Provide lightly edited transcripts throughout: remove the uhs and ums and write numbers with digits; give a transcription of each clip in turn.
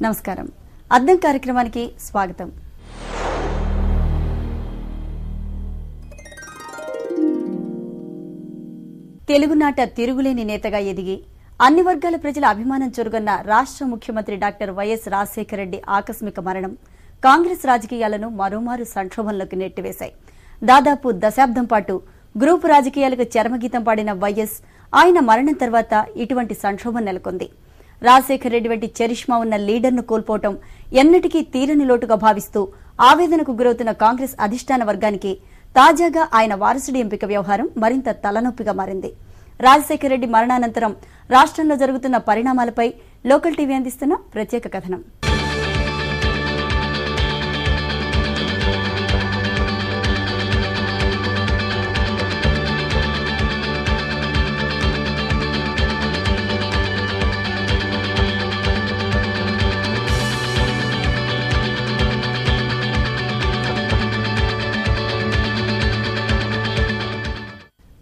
నమస్కారం. అద్దం కార్యక్రమానికి స్వాగతం. తెలుగునాట తిరుగులేని నేతగా ఎదిగి అన్ని వర్గాల ప్రజల అభిమానం చురుగన్న రాష్ట్ర ముఖ్యమంత్రి డాక్టర్ వైఎస్ రాజశేఖర రెడ్డి ఆకస్మిక మరణం కాంగ్రెస్ రాజకీయాలను మరోమారు సంక్షోభంలోకి నెట్టివేశాయి. దాదాపు దశాబ్దం పాటు గ్రూపు రాజకీయాలకు చరమగీతం పాడిన వైఎస్ ఆయన మరణం తర్వాత ఇటువంటి సంక్షోభం నెలకొంది. రాజశేఖర రెడ్డి వంటి చరిష్మా ఉన్న లీడర్ను కోల్పోవటం ఎన్నటికీ తీరని లోటుగా భావిస్తూ ఆవేదనకు గురవుతున్న కాంగ్రెస్ అధిష్టాన వర్గానికి తాజాగా ఆయన వారసుడి ఎంపిక వ్యవహారం మరింత తలనొప్పిగా మారింది. రాజశేఖర రెడ్డి మరణానంతరం రాష్ట్రంలో జరుగుతున్న పరిణామాలపై లోకల్ టీవీ అందిస్తున్న ప్రత్యేక కథనం.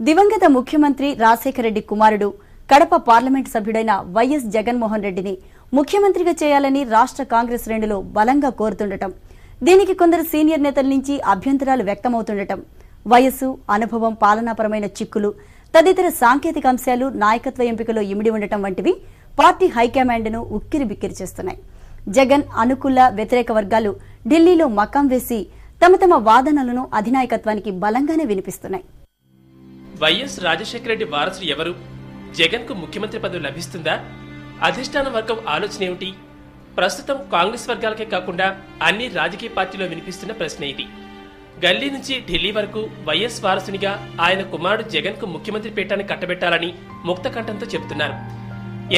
దివంగత ముఖ్యమంత్రి రాజశేఖర రెడ్డి కుమారుడు కడప పార్లమెంటు సభ్యుడైన వైఎస్ జగన్మోహన్ రెడ్డిని ముఖ్యమంత్రిగా చేయాలని రాష్ట్ర కాంగ్రెస్ శ్రేణులు బలంగా కోరుతుండటం, దీనికి కొందరు సీనియర్ నేతల నుంచి అభ్యంతరాలు వ్యక్తమవుతుండటం, వయస్సు, అనుభవం, పాలనాపరమైన చిక్కులు తదితర సాంకేతిక అంశాలు నాయకత్వ ఎంపికలో ఇమిడి ఉండటం వంటివి పార్టీ హైకమాండ్ను ఉక్కిరిబిక్కిరి చేస్తున్నాయి. జగన్ అనుకూల వ్యతిరేక వర్గాలు ఢిల్లీలో మకాం వేసి తమ తమ వాదనలను అధినాయకత్వానికి బలంగానే వినిపిస్తున్నాయి. వైఎస్ రాజశేఖర రెడ్డి వారసుడు ఎవరు? జగన్ కు ముఖ్యమంత్రి పదవి లభిస్తుందా? అధిష్టాన వర్గం ఆలోచన ఏమిటి? ప్రస్తుతం కాంగ్రెస్ వర్గాలకే కాకుండా అన్ని రాజకీయ పార్టీలో వినిపిస్తున్న ప్రశ్న ఇది. గల్లీ నుంచి ఢిల్లీ వరకు వైఎస్ వారసునిగా ఆయన కుమారుడు జగన్ కు ముఖ్యమంత్రి పీఠాన్ని కట్టబెట్టాలని ముక్త కంఠంతో చెబుతున్నారు.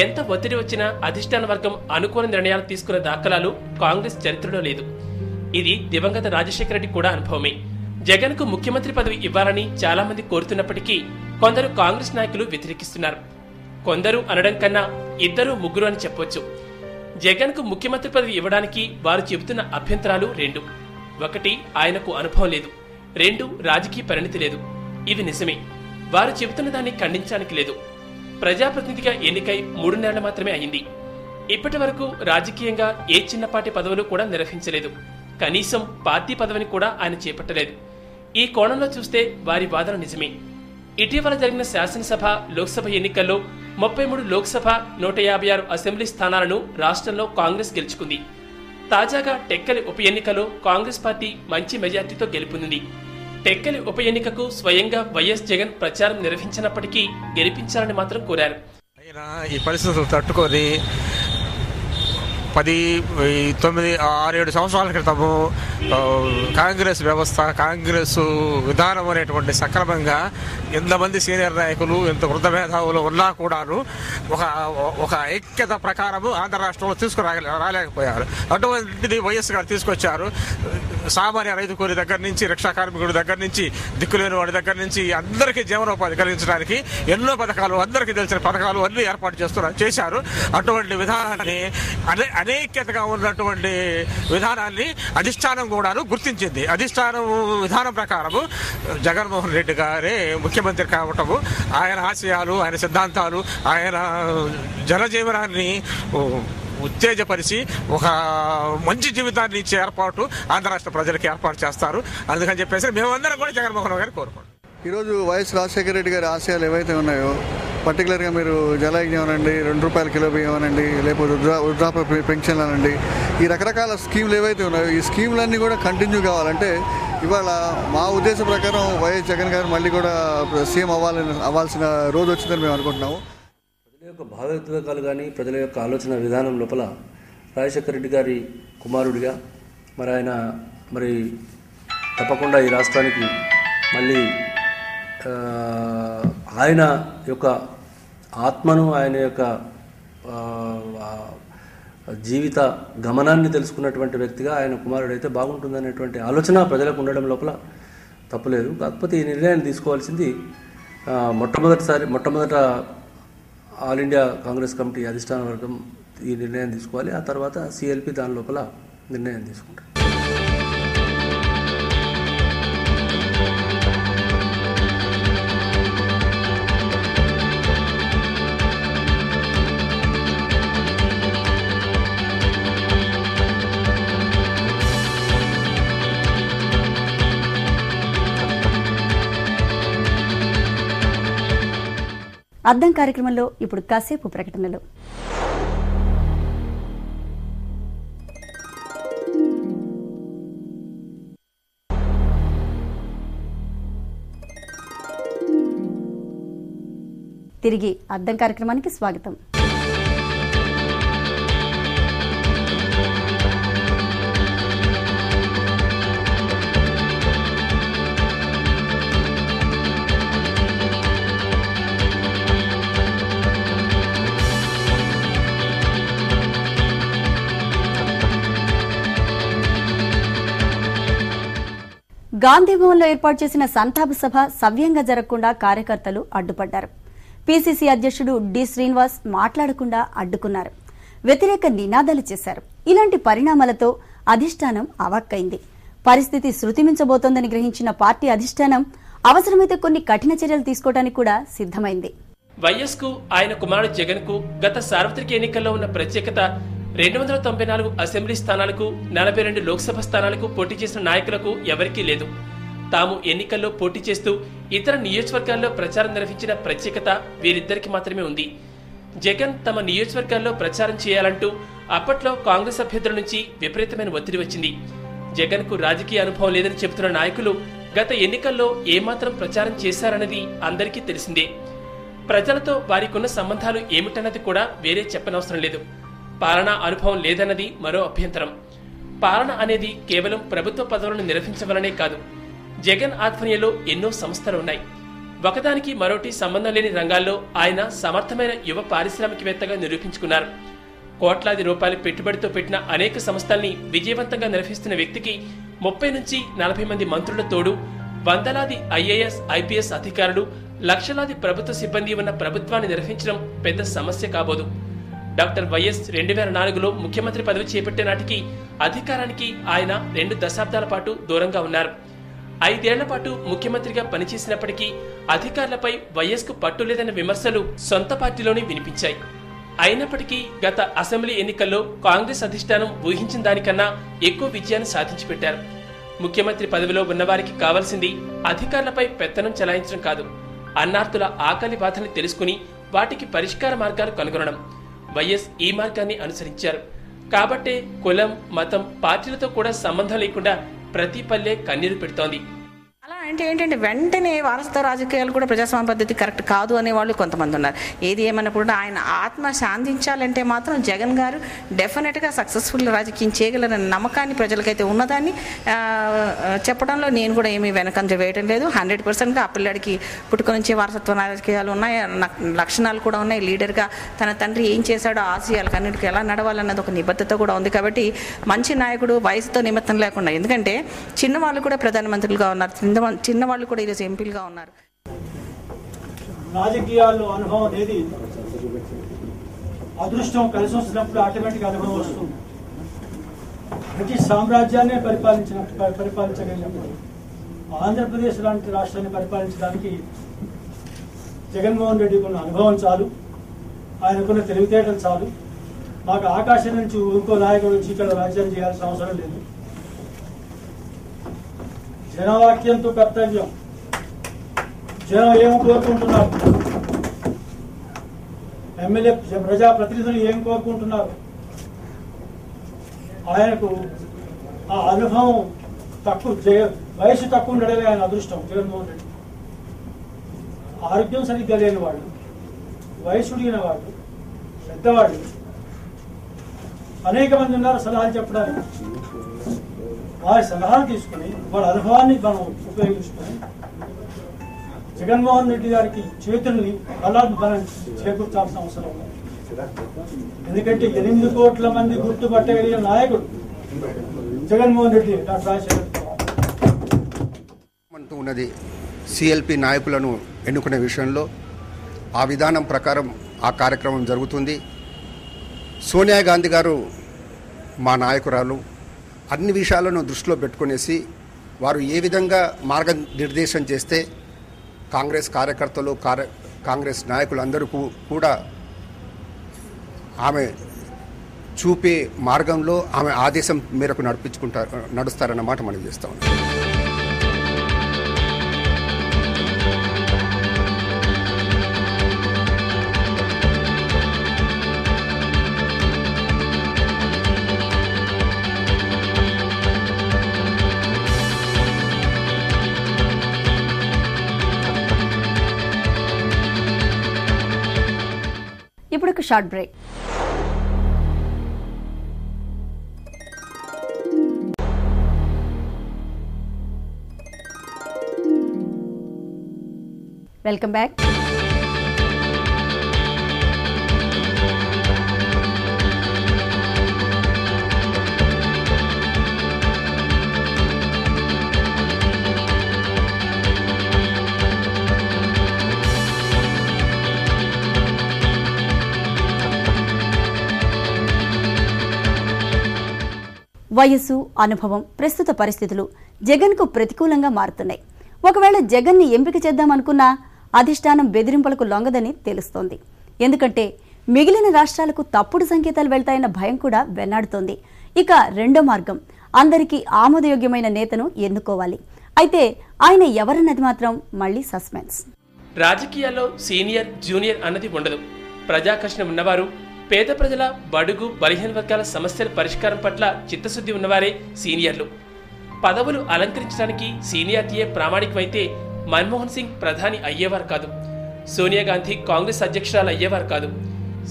ఎంత ఒత్తిడి వచ్చినా అధిష్టాన వర్గం అనుకోని నిర్ణయాలు తీసుకున్న దాఖలాలు కాంగ్రెస్ చరిత్రలో లేదు. ఇది దివంగత రాజశేఖర రెడ్డి కూడా అనుభవమే. జగన్ కు ముఖ్యమంత్రి పదవి ఇవ్వాలని చాలా మంది కోరుతున్నప్పటికీ కొందరు కాంగ్రెస్ నాయకులు వ్యతిరేకిస్తున్నారు. కొందరు అనడం కన్నా ఇద్దరు ముగ్గురు అని చెప్పొచ్చు. జగన్ కు ముఖ్యమంత్రి పదవి ఇవ్వడానికి వారు చెబుతున్న అభ్యంతరాలు రెండు. ఒకటి, ఆయనకు అనుభవం లేదు. రెండు, రాజకీయ పరిణితి లేదు. ఇవి నిజమే. వారు చెబుతున్న దాన్ని ఖండించడానికి లేదు. ప్రజాప్రతినిధిగా ఎన్నికై 3 నెలలు మాత్రమే అయింది. ఇప్పటి వరకు రాజకీయంగా ఏ చిన్నపాటి పదవులు కూడా నిర్వహించలేదు. కనీసం పార్టీ పదవిని కూడా ఆయన చేపట్టలేదు. ఈ కోణంలో చూస్తే వారి వాదన నిజమే. ఇటీవల జరిగిన శాసనసభ, లోక్సభ ఎన్నికల్లో 33 లోక్సభ, 156 అసెంబ్లీ స్థానాలను రాష్ట్రంలో కాంగ్రెస్ గెలుచుకుంది. తాజాగా టెక్కలి ఉప ఎన్నికలో కాంగ్రెస్ పార్టీ మంచి మెజార్టీతో గెలుపొందింది. టెక్కలి ఉప ఎన్నికకు స్వయంగా వైఎస్ జగన్ ప్రచారం నిర్వహించినప్పటికీ గెలిపించాలని మాత్రం కోరారు. ఈ పరిస్థితులు తట్టుకొని 6-7 సంవత్సరాల క్రితము కాంగ్రెస్ వ్యవస్థ, కాంగ్రెస్ విధానం అనేటువంటి సక్రమంగా ఎంతమంది సీనియర్ నాయకులు, ఎంత వృద్ధ మేధావులు ఉన్నా కూడాను ఒక ఐక్యత ప్రకారము ఆంధ్ర రాష్ట్రంలో రాలేకపోయారు. అటువంటిది వైఎస్ గారు తీసుకొచ్చారు. సామాన్య రైతు కూలి దగ్గర నుంచి, రిక్షా కార్మికుడి దగ్గర నుంచి, దిక్కులేని వాడి దగ్గర నుంచి అందరికీ జీవనోపాధి కలిగించడానికి ఎన్నో పథకాలు, అందరికీ తెలిసిన పథకాలు అన్ని ఏర్పాటు చేశారు. అటువంటి విధానాన్ని, అనేక్యతగా ఉన్నటువంటి విధానాన్ని అధిష్టానం కూడాను గుర్తించింది. అధిష్టానం విధానం ప్రకారము జగన్మోహన్ రెడ్డి గారే ముఖ్యమంత్రి కావటము, ఆయన ఆశయాలు, ఆయన సిద్ధాంతాలు, ఆయన జనజీవనాన్ని ఉత్తేజపరిచి ఒక మంచి జీవితాన్ని ఇచ్చే ఏర్పాటు ఆంధ్ర రాష్ట్ర ప్రజలకి ఏర్పాటు చేస్తారు. అందుకని చెప్పేసి మేమందరం కూడా జగన్మోహన్ గారిని కోరుకుంటాం. ఈరోజు వైఎస్ రాజశేఖర రెడ్డి గారి ఆశయాలు ఏవైతే ఉన్నాయో, పర్టికులర్గా మీరు జలయజ్ఞం అనండి, ₹2 కిలో బియ్యం అనండి, లేకపోతే వృద్ధాప్య పెన్షన్ అనండి, ఈ రకరకాల స్కీములు ఏవైతే ఉన్నాయో ఈ స్కీములన్నీ కూడా కంటిన్యూ కావాలంటే ఇవాళ మా ఉద్దేశం ప్రకారం వైఎస్ జగన్ గారు మళ్ళీ కూడా సీఎం అవ్వాల్సిన రోజు వచ్చిందని మేము అనుకుంటున్నాము. ప్రజల యొక్క భావోద్వేగాలు కానీ, ప్రజల యొక్క ఆలోచన విధానం లోపల రాజశేఖర రెడ్డి గారి కుమారుడిగా ఆయన తప్పకుండా ఈ రాష్ట్రానికి మళ్ళీ ఆయన యొక్క ఆత్మను, ఆయన యొక్క జీవిత గమనాన్ని తెలుసుకున్నటువంటి వ్యక్తిగా ఆయన కుమారుడైతే బాగుంటుందనేటువంటి ఆలోచన ప్రజలకు ఉండడం లోపల తప్పులేదు. కాకపోతే ఈ నిర్ణయాన్ని తీసుకోవాల్సింది మొట్టమొదట ఆల్ ఇండియా కాంగ్రెస్ కమిటీ అధిష్టాన వర్గం ఈ నిర్ణయం తీసుకోవాలి. ఆ తర్వాత సిఎల్పి దాని లోపల నిర్ణయం తీసుకుంటారు. అద్దం కార్యక్రమంలో ఇప్పుడు కాసేపు ప్రకటనలు. తిరిగి అద్దం కార్యక్రమానికి స్వాగతం. గాంధీభవన్లో ఏర్పాటు చేసిన సంతాప సభ సవ్యంగా జరగకుండా కార్యకర్తలు అడ్డుపడ్డారు. పీసీసీ అధ్యక్షుడు డి శ్రీనివాస్ మాట్లాడకుండా అడ్డుకున్నారు. వ్యతిరేక నినాదాలు చేశారు. ఇలాంటి పరిణామాలతో అధిష్టానం అవాక్కైంది. పరిస్థితి శృతిమించబోతోందని గ్రహించిన పార్టీ అధిష్టానం అవసరమైతే కొన్ని కఠిన చర్యలు తీసుకోవడానికి కూడా సిద్దమైంది. వైఎస్ కు ఆయన కుమారుడు జగన్ కు గత సార్వత్రిక ఎన్నికల్లో ఉన్న ప్రత్యేకత 294 అసెంబ్లీ స్థానాలకు 42 లోక్సభ స్థానాలకు పోటీ చేసిన నాయకులకు ఎవరికీ లేదు. తాము ఎన్నికల్లో పోటీ చేస్తూ ఇతర నియోజకవర్గాల్లో ప్రచారం నిర్వహించిన ప్రత్యేకత వీరిద్దరికి మాత్రమే ఉంది. జగన్ తమ నియోజకవర్గాల్లో ప్రచారం చేయాలంటూ అప్పట్లో కాంగ్రెస్ అభ్యర్థుల నుంచి విపరీతమైన ఒత్తిడి వచ్చింది. జగన్ కు రాజకీయ అనుభవం లేదని చెబుతున్న నాయకులు గత ఎన్నికల్లో ఏమాత్రం ప్రచారం చేశారన్నది అందరికీ తెలిసిందే. ప్రజలతో వారికున్న సంబంధాలు ఏమిటన్నది కూడా వేరే చెప్పనవసరం లేదు. పాలనా అనుభవం లేదన్నది మరో అభ్యంతరం. పాలన అనేది కేవలం ప్రభుత్వ పదవులను నిర్వహించవలనే కాదు. జగన్ ఆధ్వర్యంలో ఎన్నో సంస్థలు ఉన్నాయి. ఒకదానికి మరోటి సంబంధం లేని రంగాల్లో ఆయన సమర్థమైన యువ పారిశ్రామికవేత్తగా నిరూపించుకున్నారు. కోట్లాది రూపాయల పెట్టుబడితో పెట్టిన అనేక సంస్థల్ని విజయవంతంగా నిర్వహిస్తున్న వ్యక్తికి 30 నుంచి 40 మంది మంత్రుల తోడు, వందలాది ఐఏఎస్, ఐపీఎస్ అధికారులు, లక్షలాది ప్రభుత్వ సిబ్బంది ఉన్న ప్రభుత్వాన్ని నిర్వహించడం పెద్ద సమస్య కాబోదు. డాక్టర్ వైఎస్ 2004లో ముఖ్యమంత్రి పదవి చేపట్టే నాటికి అధికారానికి ఆయన 2 దశాబ్దాల పాటు దూరంగా ఉన్నారు. 5 ఏళ్ల పాటు ముఖ్యమంత్రిగా పనిచేసినప్పటికీ అధికారులపై వైఎస్ కు పట్టు లేదన్న విమర్శలు సొంత పార్టీలోనే వినిపించాయి. అయినప్పటికీ గత అసెంబ్లీ ఎన్నికల్లో కాంగ్రెస్ అధిష్టానం ఊహించిన దానికన్నా ఎక్కువ విజయాన్ని సాధించి పెట్టారు. ముఖ్యమంత్రి పదవిలో ఉన్నవారికి కావాల్సింది అధికారులపై పెత్తనం చెలాయించడం కాదు, అన్నార్తుల ఆకలి బాధని తెలుసుకుని వాటికి పరిష్కార మార్గాలు కనుగొనడం. వైఎస్ ఈ మార్గాన్ని అనుసరించారు. కాబట్టే కులం, మతం, పార్టీలతో కూడా సంబంధం లేకుండా ప్రతి పల్లె కన్నీరు పెడుతోంది. అలా అంటే ఏంటంటే వెంటనే వారసత్వ రాజకీయాలు కూడా ప్రజాస్వామ్య పద్ధతి కరెక్ట్ కాదు అనే వాళ్ళు కొంతమంది ఉన్నారు. ఏది ఏమన్నా కూడా ఆయన ఆత్మ శాంతించాలంటే మాత్రం జగన్ గారు డెఫినెట్గా సక్సెస్ఫుల్ రాజకీయం చేయగలరన్న నమ్మకాన్ని ప్రజలకైతే ఉన్నదాన్ని చెప్పడంలో నేను కూడా ఏమీ వెనకంజ వేయడం లేదు. 100%గా ఆ పిల్లాడికి పుట్టుక నుంచి వారసత్వ రాజకీయాలు ఉన్నాయి, లక్షణాలు కూడా ఉన్నాయి. లీడర్గా తన తండ్రి ఏం చేశాడో ఆశయాలకు అన్నిటికీ ఎలా నడవాలన్నది ఒక నిబద్ధత కూడా ఉంది. కాబట్టి మంచి నాయకుడు వయసుతో నిమిత్తం లేకుండా, ఎందుకంటే చిన్నవాళ్ళు కూడా ప్రధానమంత్రులుగా ఉన్నారు, చిన్నవాళ్ళు కూడా ఈరోజు ఎంపీలుగా ఉన్నారు. రాజకీయాల్లో అనుభవం అనేది అదృష్టం కలిసి వస్తున్నప్పుడు ఆటోమేటిక్ అనుభవం వస్తుంది. బ్రిటిష్ సామ్రాజ్యాన్ని పరిపాలించగలిగినప్పుడు ఆంధ్రప్రదేశ్ లాంటి రాష్ట్రాన్ని పరిపాలించడానికి జగన్మోహన్ రెడ్డికి ఉన్న అనుభవం చాలు, ఆయనకున్న తెలివితేటలు చాలు. మాకు ఆకాశం నుంచి ఇంకో నాయకుడు వచ్చి ఇక్కడ రాజ్యం చేయాల్సిన అవసరం లేదు. జనవాక్యంతో కర్తవ్యం. జనం ఏం కోరుకుంటున్నారు, ఎమ్మెల్యే ప్రజాప్రతినిధులు ఏం కోరుకుంటున్నారు, ఆయనకు ఆ అనుభవం తక్కువ, వయసు తక్కువ ఉండడమే ఆయన అదృష్టం. జగన్మోహన్ రెడ్డి ఆరోగ్యం సరిగ్గా లేని వాళ్ళు, వయసు ఉడిగిన వాళ్ళు, పెద్దవాళ్ళు అనేక మంది ఉన్నారు సలహాలు చెప్పడానికి. వారి సలహాలు తీసుకుని వాళ్ళ అనుభవాన్ని మనం ఉపయోగించుకొని జగన్మోహన్ రెడ్డి గారికి చేతుల్ని అలా మనం చేకూర్చాల్సిన అవసరం ఉంది. ఎందుకంటే 8 కోట్ల మంది గుర్తుపట్టగలిగిన నాయకుడు జగన్మోహన్ రెడ్డి. డాక్టర్ రాజశేఖర్ అంటూ ఉన్నది సిఎల్పి నాయకులను ఎన్నుకునే విషయంలో ఆ విధానం ప్రకారం ఆ కార్యక్రమం జరుగుతుంది. సోనియా గాంధీ గారు మా నాయకురాలు, అన్ని విషయాలను దృష్టిలో పెట్టుకునేసి వారు ఏ విధంగా మార్గనిర్దేశం చేస్తే కాంగ్రెస్ కార్యకర్తలు, కాంగ్రెస్ నాయకులు అందరూ కూడా ఆమె చూపే మార్గంలో ఆమె ఆదేశం మేరకు నడుస్తారన్నమాట మనం చేస్తా ఉన్నాం. ఒక షార్ట్ బ్రేక్. Welcome back. వయస్సు, అనుభవం, ప్రస్తుత పరిస్థితులు జగన్కు ప్రతికూలంగా మారుతున్నాయి. ఒకవేళ జగన్ని ఎంపిక చేద్దామనుకున్నా అధిష్టానం బెదిరింపులకు లొంగదని తెలుస్తోంది. ఎందుకంటే మిగిలిన రాష్ట్రాలకు తప్పుడు సంకేతాలు వెళ్తాయన్న భయం కూడా వెన్నాడుతోంది. ఇక రెండో మార్గం, అందరికీ ఆమోదయోగ్యమైన నేతను ఎన్నుకోవాలి. అయితే ఆయన ఎవరన్నది మాత్రం మళ్లీ సస్పెన్స్. రాజకీయాల్లో సీనియర్, జూనియర్ అన్నది ఉండదు. ప్రజాకర్షణ ఉన్నవారు, పేద ప్రజల, బడుగు, బలహీన వర్గాల సమస్యల పరిష్కారం పట్ల చిత్తశుద్ధి ఉన్నవారే సీనియర్లు. పదవులు అలంకరించడానికి సీనియారిటీయే ప్రామాణికమైతే మన్మోహన్ సింగ్ ప్రధాని అయ్యేవారు కాదు. సోనియా గాంధీ కాంగ్రెస్ అధ్యక్షురాలు అయ్యేవారు కాదు.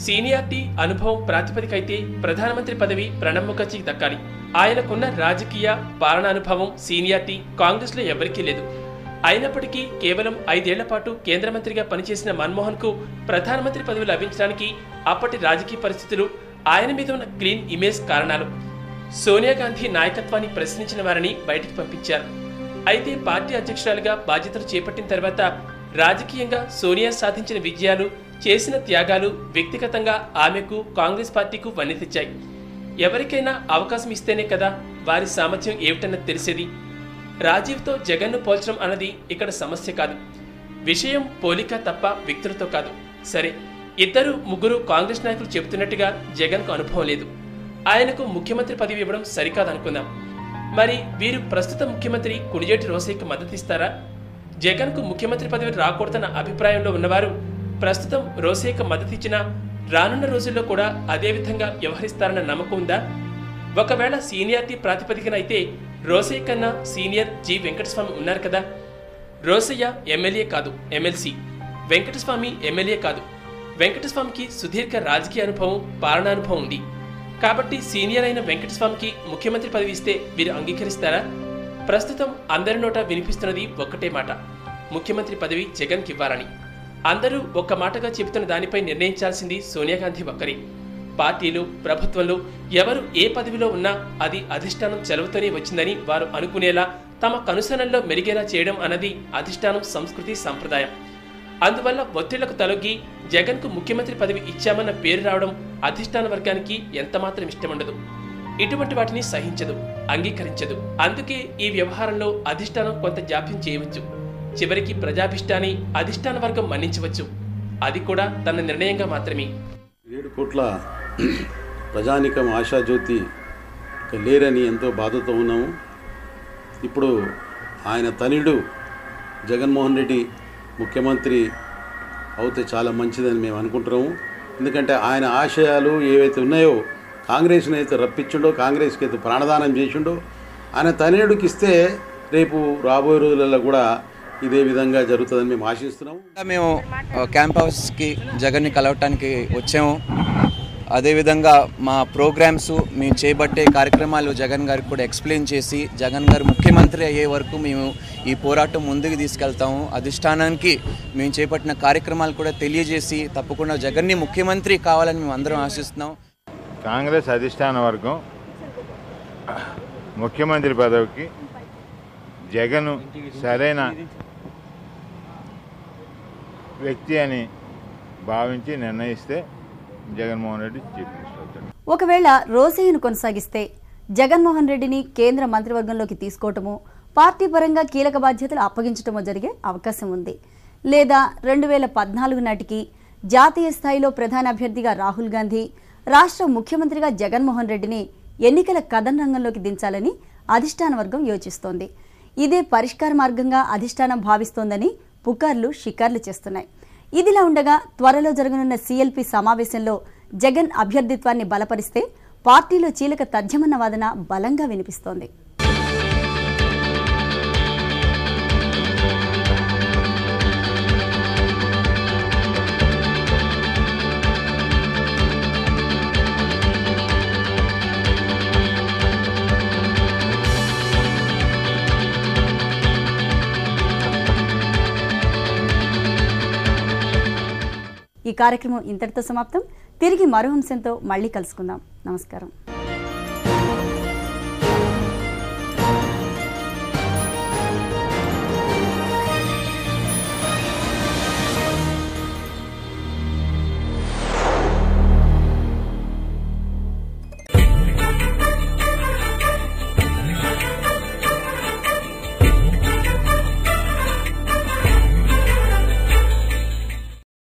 సీనియారిటీ, అనుభవం ప్రాతిపదికైతే ప్రధానమంత్రి పదవి ప్రణబ్ ముఖర్జీకి దక్కాలి. ఆయనకున్న రాజకీయ, పాలనానుభవం, సీనియారిటీ కాంగ్రెస్లో ఎవరికీ లేదు. అయినప్పటికీ కేవలం 5 ఏళ్ల పాటు కేంద్ర మంత్రిగా పనిచేసిన మన్మోహన్ కు ప్రధానమంత్రి పదవి లభించడానికి అప్పటి రాజకీయ పరిస్థితులు, ఆయన మీద ఉన్న క్లీన్ ఇమేజ్ కారణాలు. సోనియా గాంధీ నాయకత్వాన్ని ప్రశ్నించిన వారిని బయటికి పంపించారు. అయితే పార్టీ అధ్యక్షురాలుగా బాధ్యతలు చేపట్టిన తర్వాత రాజకీయంగా సోనియా సాధించిన విజయాలు, చేసిన త్యాగాలు వ్యక్తిగతంగా ఆమెకు, కాంగ్రెస్ పార్టీకు వన్నె తెచ్చాయి. ఎవరికైనా అవకాశం ఇస్తేనే కదా వారి సామర్థ్యం ఏమిటన్నది తెలిసేది. రాజీవ్తో జగన్ను పోల్చడం అన్నది ఇక్కడ సమస్య కాదు. విషయం పోలిక తప్ప వ్యక్తులతో కాదు. సరే, 2-3 కాంగ్రెస్ నాయకులు చెబుతున్నట్టుగా జగన్కు అనుభవం లేదు, ఆయనకు ముఖ్యమంత్రి పదవి ఇవ్వడం సరికాదనుకుందాం. మరి వీరు ప్రస్తుత ముఖ్యమంత్రి కుడిజేటి రోసయ్యకు మద్దతిస్తారా? జగన్కు ముఖ్యమంత్రి పదవి రాకూడదన్న అభిప్రాయంలో ఉన్నవారు ప్రస్తుతం రోసయ్యకు మద్దతిచ్చినా రానున్న రోజుల్లో కూడా అదే విధంగా వ్యవహరిస్తారన్న నమ్మకం ఉందా? ఒకవేళ సీనియారిటీ ప్రాతిపదికన అయితే రోసయ్య కన్నా సీనియర్ జి వెంకటస్వామి ఉన్నారు కదా. రోసయ్య ఎమ్మెల్యే కాదు, ఎమ్మెల్సీ. వెంకటస్వామి ఎమ్మెల్యే కాదు. వెంకటస్వామికి సుదీర్ఘ రాజకీయ అనుభవం, పాలనానుభవం ఉంది. కాబట్టి సీనియర్ అయిన వెంకటస్వామికి ముఖ్యమంత్రి పదవి ఇస్తే వీరు అంగీకరిస్తారా? ప్రస్తుతం అందరి నోట వినిపిస్తున్నది ఒక్కటే మాట, ముఖ్యమంత్రి పదవి జగన్కి ఇవ్వాలని. అందరూ ఒక్క మాటగా చెబుతున్న దానిపై నిర్ణయించాల్సింది సోనియా గాంధీ ఒక్కరే. పార్టీలు, ప్రభుత్వంలో ఎవరు ఏ పదవిలో ఉన్నా అది అధిష్టానం చెలవుతోనే వచ్చిందని వారు అనుకునేలా, తమ కనుసనల్లో మెరిగేలా చేయడం అన్నది అధిష్టానం సంస్కృతి, సంప్రదాయం. అందువల్ల ఒత్తిళ్లకు తలొగ్గి జగన్కు ముఖ్యమంత్రి పదవి ఇచ్చామన్న పేరు రావడం అధిష్టాన వర్గానికి ఎంతమాత్రం ఇష్టముండదు. ఇటువంటి వాటిని సహించదు, అంగీకరించదు. అందుకే ఈ వ్యవహారంలో అధిష్టానం కొంత జాప్యం చేయవచ్చు. చివరికి ప్రజాభిష్టాన్ని అధిష్టాన వర్గం మన్నించవచ్చు. అది కూడా తన నిర్ణయంగా మాత్రమే. 7 కోట్ల ప్రజానికం ఆశాజ్యోతి లేరని ఎంతో బాధతో ఉన్నాము. ఇప్పుడు ఆయన తనయుడు జగన్మోహన్ రెడ్డి ముఖ్యమంత్రి అవుతే చాలా మంచిదని మేము అనుకుంటున్నాము. ఎందుకంటే ఆయన ఆశయాలు ఏవైతే ఉన్నాయో, కాంగ్రెస్ని అయితే రప్పించుండో, కాంగ్రెస్కి అయితే ప్రాణదానం చేసిండో, ఆయన తనయుడికి ఇస్తే రేపు రాబోయే రోజులలో కూడా ఇదే విధంగా జరుగుతుందని మేము ఆశిస్తున్నాము. మేము క్యాంప్ హౌస్కి జగన్ని కలవటానికి వచ్చాము. అదేవిధంగా మా ప్రోగ్రామ్స్, మేము చేపట్టే కార్యక్రమాలు జగన్ గారికి కూడా ఎక్స్ప్లెయిన్ చేసి, జగన్ గారు ముఖ్యమంత్రి అయ్యే వరకు మేము ఈ పోరాటం ముందుకు తీసుకెళ్తాము. అధిష్టానానికి మేము చేపట్టిన కార్యక్రమాలు కూడా తెలియజేసి తప్పకుండా జగన్ని ముఖ్యమంత్రి కావాలని మేము అందరం ఆశిస్తున్నాం. కాంగ్రెస్ అధిష్టాన వర్గం ముఖ్యమంత్రి పదవికి జగన్ సరైన వ్యక్తి అని భావించి నిర్ణయిస్తే జగన్మోహన్ రెడ్డి చీఫ్ మినిస్టర్ అవుతాడు. ఒకవేళ రోసయ్యను కొనసాగిస్తే జగన్మోహన్ రెడ్డిని కేంద్ర మంత్రివర్గంలోకి తీసుకోవటమో, పార్టీ పరంగా కీలక బాధ్యతలు అప్పగించటమో జరిగే అవకాశం ఉంది. లేదా 2014 నాటికి జాతీయ స్థాయిలో ప్రధాన అభ్యర్థిగా రాహుల్ గాంధీ, రాష్ట్ర ముఖ్యమంత్రిగా జగన్మోహన్ రెడ్డిని ఎన్నికల కథన రంగంలోకి దించాలని అధిష్టాన వర్గం యోచిస్తోంది. ఇదే పరిష్కార మార్గంగా అధిష్టానం భావిస్తోందని పుకార్లు, షికార్లు చేస్తున్నాయి. ఇదిలా ఉండగా త్వరలో జరగనున్న సీఎల్పీ సమావేశంలో జగన్ అభ్యర్థిత్వాన్ని బలపరిస్తే పార్టీలో చీలక తథ్యమన్న వాదన బలంగా వినిపిస్తోంది. ఈ కార్యక్రమం ఇంతటితో సమాప్తం. తిరిగి మరో అంశంతో మళ్ళీ కలుసుకుందాం. నమస్కారం.